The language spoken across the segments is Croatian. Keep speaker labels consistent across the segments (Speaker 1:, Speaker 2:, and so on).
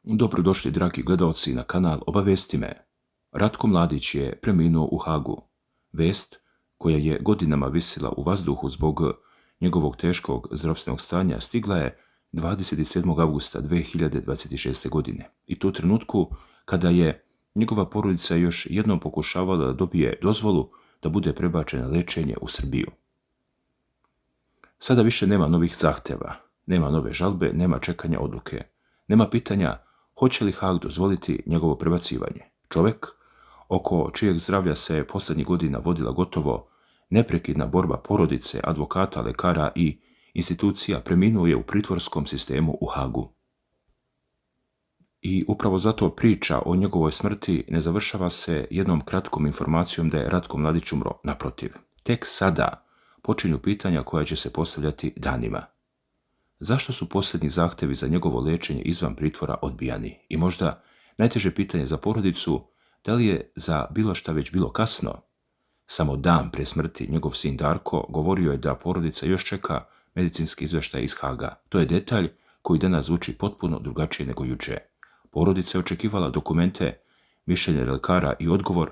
Speaker 1: Dobrodošli, dragi gledaoci, na kanal Obavesti me. Ratko Mladić je preminuo u Hagu. Vest, koja je godinama visila u vazduhu zbog njegovog teškog zdravstvenog stanja, stigla je 27. avgusta 2026. godine. I to u trenutku kada je njegova porodica još jednom pokušavala da dobije dozvolu da bude prebačena na lečenje u Srbiju. Sada više nema novih zahteva, nema nove žalbe, nema čekanja odluke, nema pitanja hoće li Hag dozvoliti njegovo prebacivanje. Čovjek oko čijeg zdravlja se posljednjih godina vodila gotovo neprekidna borba porodice, advokata, lekara i institucija, preminuo je u pritvorskom sistemu u Hagu. I upravo zato priča o njegovoj smrti ne završava se jednom kratkom informacijom da je Ratko Mladić umro. Naprotiv, tek sada počinju pitanja koja će se postavljati danima. Zašto su posljednji zahtjevi za njegovo lečenje izvan pritvora odbijani? I možda najteže pitanje za porodicu, da li je za bilo šta već bilo kasno? Samo dan prije smrti njegov sin Darko govorio je da porodica još čeka medicinski izvještaj iz Haga. To je detalj koji danas zvuči potpuno drugačije nego juče. Porodica je očekivala dokumente, mišljenje lekara i odgovor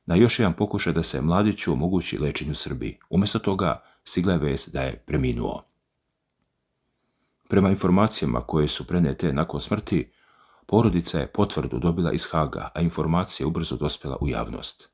Speaker 1: na još jedan pokušaj da se Mladiću omogući lečenje u Srbiji. Umjesto toga stigla je vest da je preminuo. Prema informacijama koje su prenijete nakon smrti, porodica je potvrdu dobila iz Haga, a informacija je ubrzo dospjela u javnost.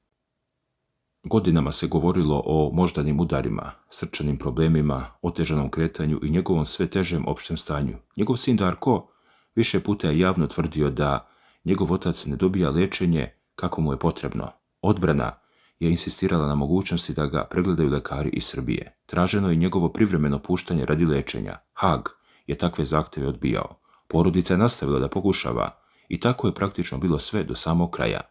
Speaker 1: Godinama se govorilo o moždanim udarima, srčanim problemima, otežanom kretanju i njegovom sve težem opštem stanju. Njegov sin Darko više puta je javno tvrdio da njegov otac ne dobija lečenje kako mu je potrebno. Odbrana je insistirala na mogućnosti da ga pregledaju lekari iz Srbije. Traženo je njegovo privremeno puštanje radi lečenja. Hag je takve zahtjeve odbijao. Porodica je nastavila da pokušava i tako je praktično bilo sve do samog kraja.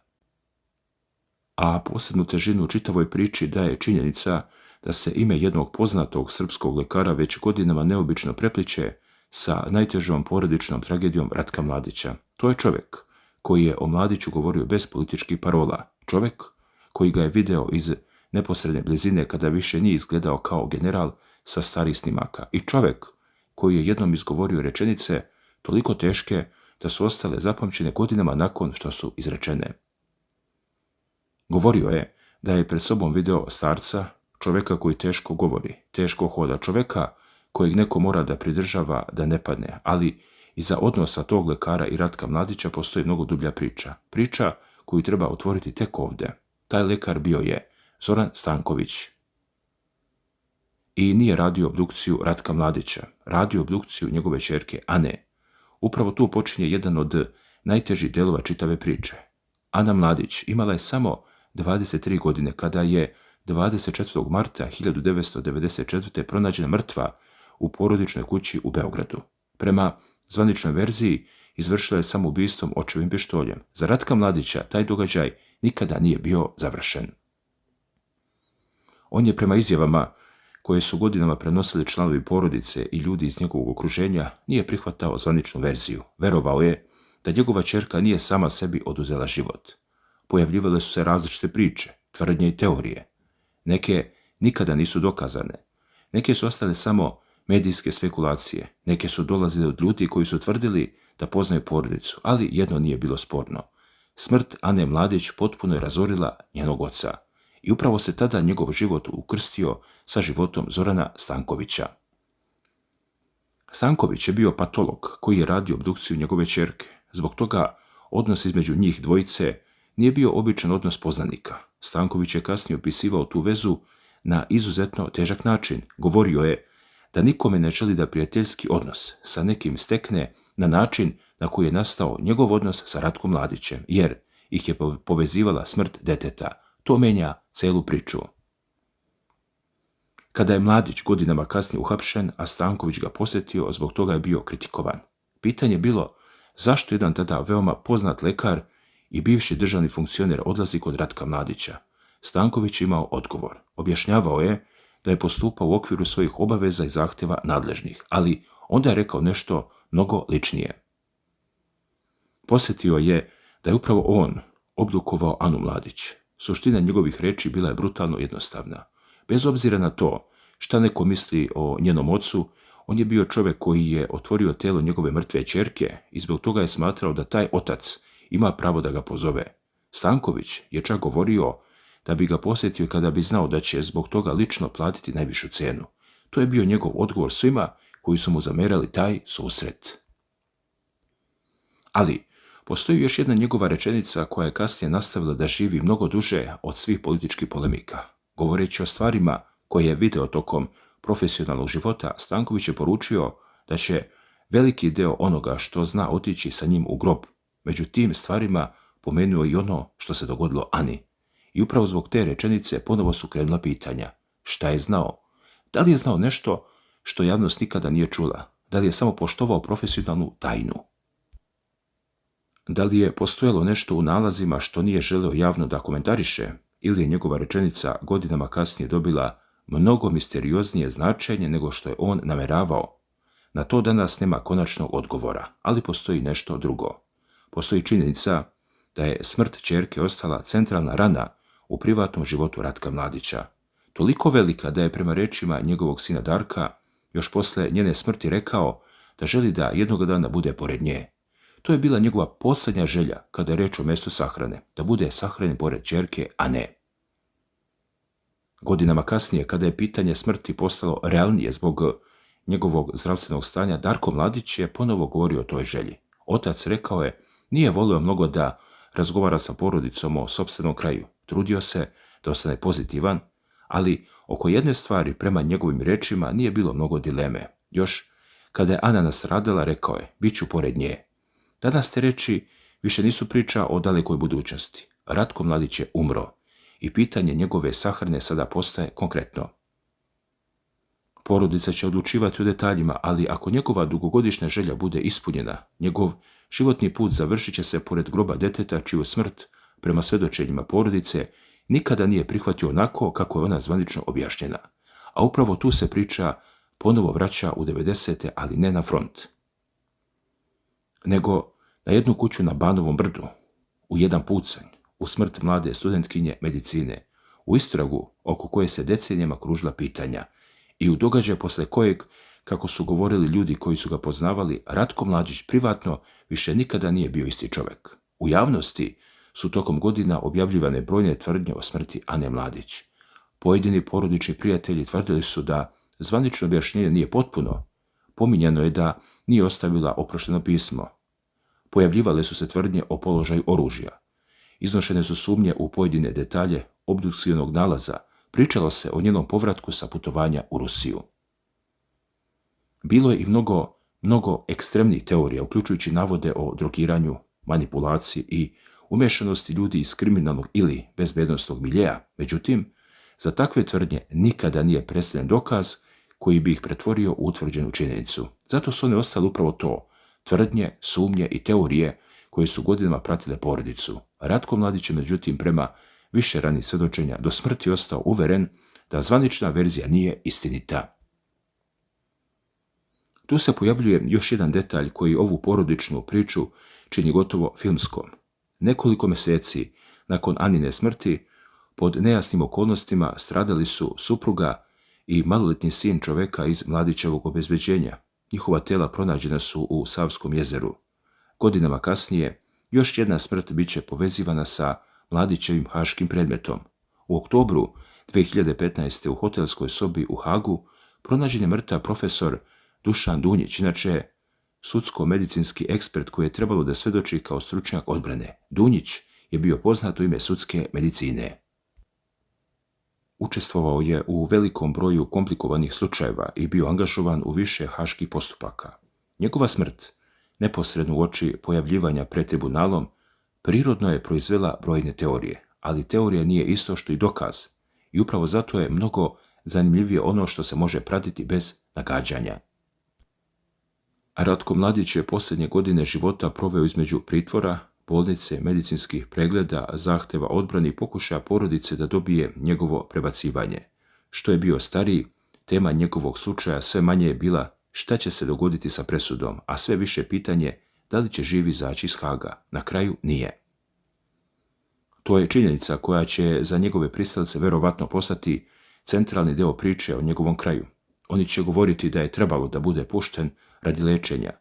Speaker 1: A posebnu težinu u čitavoj priči daje činjenica da se ime jednog poznatog srpskog lekara već godinama neobično prepliče sa najtežom porodičnom tragedijom Ratka Mladića. To je čovjek koji je o Mladiću govorio bez političkih parola. Čovjek koji ga je video iz neposredne blizine kada više nije izgledao kao general sa starih snimaka. I čovjek koji je jednom izgovorio rečenice toliko teške da su ostale zapamćene godinama nakon što su izrečene. Govorio je da je pred sobom video starca, čovjeka koji teško govori, teško hoda, čovjeka kojeg neko mora da pridržava da ne padne, ali iza odnosa tog lekara i Ratka Mladića postoji mnogo dublja priča. Priča koju treba otvoriti tek ovdje. Taj lekar bio je Zoran Stanković. I nije radio obdukciju Ratka Mladića, radio obdukciju njegove ćerke Ane. Upravo tu počinje jedan od najtežih delova čitave priče. Ana Mladić imala je samo 23 godine kada je 24. marta 1994. pronađena mrtva u porodičnoj kući u Beogradu. Prema zvaničnoj verziji izvršila je samoubistvom očevim pištoljem. Za Ratka Mladića taj događaj nikada nije bio završen. On je prema izjavama koje su godinama prenosili članovi porodice i ljudi iz njegovog okruženja nije prihvatao zvaničnu verziju. Verovao je da njegova ćerka nije sama sebi oduzela život. Pojavljivale su se različite priče, tvrdnje i teorije. Neke nikada nisu dokazane. Neke su ostale samo medijske spekulacije. Neke su dolazile od ljudi koji su tvrdili da poznaju porodicu, ali jedno nije bilo sporno. Smrt Ane Mladić potpuno je razorila njenog oca. I upravo se tada njegov život ukrstio sa životom Zorana Stankovića. Stanković je bio patolog koji je radio obdukciju njegove ćerke. Zbog toga odnos između njih dvojice nije bio običan odnos poznanika. Stanković je kasnije opisivao tu vezu na izuzetno težak način. Govorio je da nikome ne želi da prijateljski odnos sa nekim stekne na način na koji je nastao njegov odnos sa Ratkom Mladićem, jer ih je povezivala smrt deteta. To menja celu priču. Kada je Mladić godinama kasnije uhapšen, a Stanković ga posjetio, zbog toga je bio kritikovan. Pitanje je bilo zašto jedan tada veoma poznat lekar i bivši državni funkcioner odlazi kod Ratka Mladića. Stanković je imao odgovor. Objašnjavao je da je postupao u okviru svojih obaveza i zahtjeva nadležnih, ali onda je rekao nešto mnogo ličnije. Posjetio je da je upravo on obdukovao Anu Mladić. Suština njegovih reči bila je brutalno jednostavna. Bez obzira na to šta neko misli o njenom ocu, On je bio čovjek koji je otvorio telo njegove mrtve ćerke i zbog toga je smatrao da taj otac ima pravo da ga pozove. Stanković je čak govorio da bi ga posjetio kada bi znao da će zbog toga lično platiti najvišu cenu. To je bio njegov odgovor svima koji su mu zamerali taj susret. Ali postoji još jedna njegova rečenica koja je kasnije nastavila da živi mnogo duže od svih političkih polemika. Govoreći o stvarima koje je video tokom profesionalnog života, Stanković je poručio da će veliki deo onoga što zna otići sa njim u grob. Među tim stvarima pomenuo i ono što se dogodilo Ani. I upravo zbog te rečenice ponovo su krenula pitanja. Šta je znao? Da li je znao nešto što javnost nikada nije čula? Da li je samo poštovao profesionalnu tajnu? Da li je postojalo nešto u nalazima što nije želeo javno da komentariše? Ili je njegova rečenica godinama kasnije dobila mnogo misterioznije značenje nego što je on nameravao? Na to danas nema konačnog odgovora, ali postoji nešto drugo. Postoji činjenica da je smrt ćerke ostala centralna rana u privatnom životu Ratka Mladića. Toliko velika da je prema rečima njegovog sina Darka još posle njene smrti rekao da želi da jednog dana bude pored nje. To je bila njegova posljednja želja kada je reč o mjestu sahrane, da bude sahranjen pored ćerke, a ne. Godinama kasnije, kada je pitanje smrti postalo realnije zbog njegovog zdravstvenog stanja, Darko Mladić je ponovo govorio o toj želji. Otac, rekao je, nije volio mnogo da razgovara sa porodicom o sopstvenom kraju. Trudio se da ostane pozitivan, ali oko jedne stvari prema njegovim rečima nije bilo mnogo dileme. Još kada je Ana nastradala, rekao je, bit ću pored nje. Danas te reči više nisu priča o dalekoj budućnosti. Ratko Mladić je umro i pitanje njegove sahrane sada postaje konkretno. Porodica će odlučivati o detaljima, ali ako njegova dugogodišnja želja bude ispunjena, njegov životni put završit će se pored groba deteta čiju smrt, prema svedočenjima porodice, nikada nije prihvatio onako kako je ona zvanično objašnjena. A upravo tu se priča ponovo vraća u 90. ali ne na front, nego na jednu kuću na Banovom brdu, u jedan pucanj, u smrt mlade studentkinje medicine, u istragu oko koje se decenijama kružila pitanja i u događaj posle kojeg, kako su govorili ljudi koji su ga poznavali, Ratko Mladić privatno više nikada nije bio isti čovjek. U javnosti su tokom godina objavljivane brojne tvrdnje o smrti Ane Mladić. Pojedini porodični prijatelji tvrdili su da zvanično objašnjenje nije potpuno. Pominjano je da nije ostavila oprošteno pismo. Pojavljivale su se tvrdnje o položaju oružja. Iznošene su sumnje u pojedine detalje obdukcijnog nalaza. Pričalo se o njenom povratku sa putovanja u Rusiju. Bilo je i mnogo ekstremnih teorija, uključujući navode o drogiranju, manipulaciji i umješanosti ljudi iz kriminalnog ili bezbednosnog miljea. Međutim, za takve tvrdnje nikada nije predstavljen dokaz koji bi ih pretvorio u utvrđenu činjenicu. Zato su one ostale upravo to, tvrdnje, sumnje i teorije koje su godinama pratile porodicu. Ratko Mladić je, međutim, prema više ranih svjedočenja do smrti ostao uveren da zvanična verzija nije istinita. Tu se pojavljuje još jedan detalj koji ovu porodičnu priču čini gotovo filmskom. Nekoliko mjeseci nakon Anine smrti, pod nejasnim okolnostima stradali su supruga i maloljetni sin čoveka iz Mladićevog obezbeđenja. Njihova tela pronađena su u Savskom jezeru. Godinama kasnije, još jedna smrt bit će povezivana sa Mladićevim haškim predmetom. U oktobru 2015. u hotelskoj sobi u Hagu pronađen je mrtav profesor Dušan Dunjić, inače sudsko-medicinski ekspert koji je trebalo da svjedoči kao stručnjak odbrane. Dunjić je bio poznat u ime sudske medicine. Učestvovao je u velikom broju komplikovanih slučajeva i bio angažovan u više haških postupaka. Njegova smrt, neposredno uoči pojavljivanja pred tribunalom, prirodno je proizvela brojne teorije, ali teorija nije isto što i dokaz i upravo zato je mnogo zanimljivije ono što se može pratiti bez nagađanja. Ratko Mladić je posljednje godine života proveo između pritvora, bolnice, medicinskih pregleda, zahteva odbrane i pokušaja porodice da dobije njegovo prebacivanje. Što je bio stariji, tema njegovog slučaja sve manje je bila šta će se dogoditi sa presudom, a sve više pitanje da li će živ izaći iz Haga. Na kraju nije. To je činjenica koja će za njegove pristalice verovatno postati centralni deo priče o njegovom kraju. Oni će govoriti da je trebalo da bude pušten radi lečenja.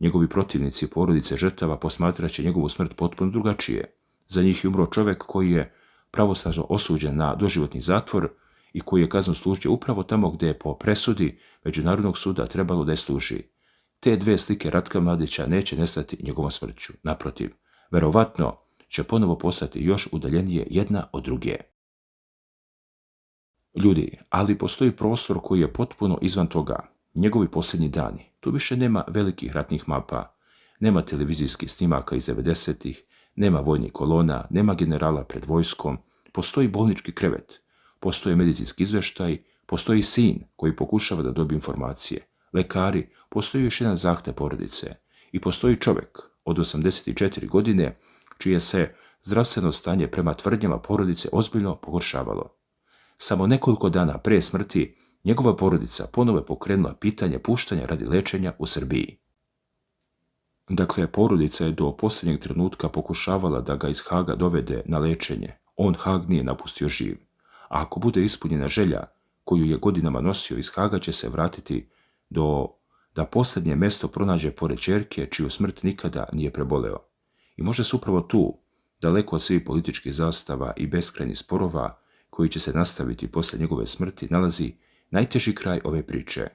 Speaker 1: Njegovi protivnici porodice žrtava posmatraće njegovu smrt potpuno drugačije. Za njih je umro čovjek koji je pravosnažno osuđen na doživotni zatvor i koji je kaznu služio upravo tamo gdje je po presudi Međunarodnog suda trebalo da je služi. Te dve slike Ratka Mladića neće nestati njegovom smrću. Naprotiv, verovatno će ponovo postati još udaljenije jedna od druge. Ljudi, ali postoji prostor koji je potpuno izvan toga. Njegovi posljednji dani. Tu više nema velikih ratnih mapa, nema televizijskih snimaka iz 90-ih, nema vojnih kolona, nema generala pred vojskom, postoji bolnički krevet, postoji medicinski izveštaj, postoji sin koji pokušava da dobije informacije, lekari, postoji još jedan zahtev porodice i postoji čovjek od 84 godine čije se zdravstveno stanje prema tvrdnjama porodice ozbiljno pogoršavalo. Samo nekoliko dana pre smrti njegova porodica ponovo je pokrenula pitanje puštanja radi lečenja u Srbiji. Dakle, porodica je do posljednjeg trenutka pokušavala da ga iz Haga dovede na lečenje. On Hag nije napustio živ. A ako bude ispunjena želja koju je godinama nosio, iz Haga će se vratiti da posljednje mesto pronađe pored ćerke čiju smrt nikada nije preboleo. I možda se upravo tu, daleko od svih političkih zastava i beskrajnih sporova koji će se nastaviti poslije njegove smrti, nalazi najteži kraj ove priče.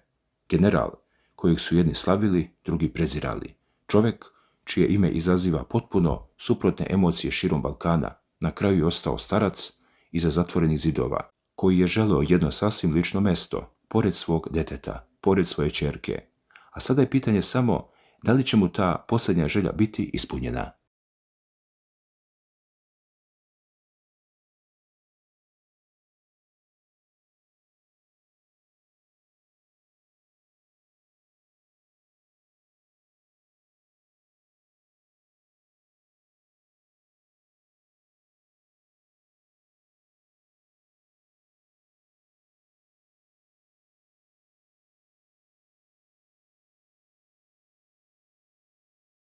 Speaker 1: General kojeg su jedni slavili, drugi prezirali. Čovjek čije ime izaziva potpuno suprotne emocije širom Balkana, na kraju je ostao starac iza zatvorenih zidova, koji je želeo jedno sasvim lično mesto, pored svog deteta, pored svoje ćerke. A sada je pitanje samo da li će mu ta posljednja želja biti ispunjena.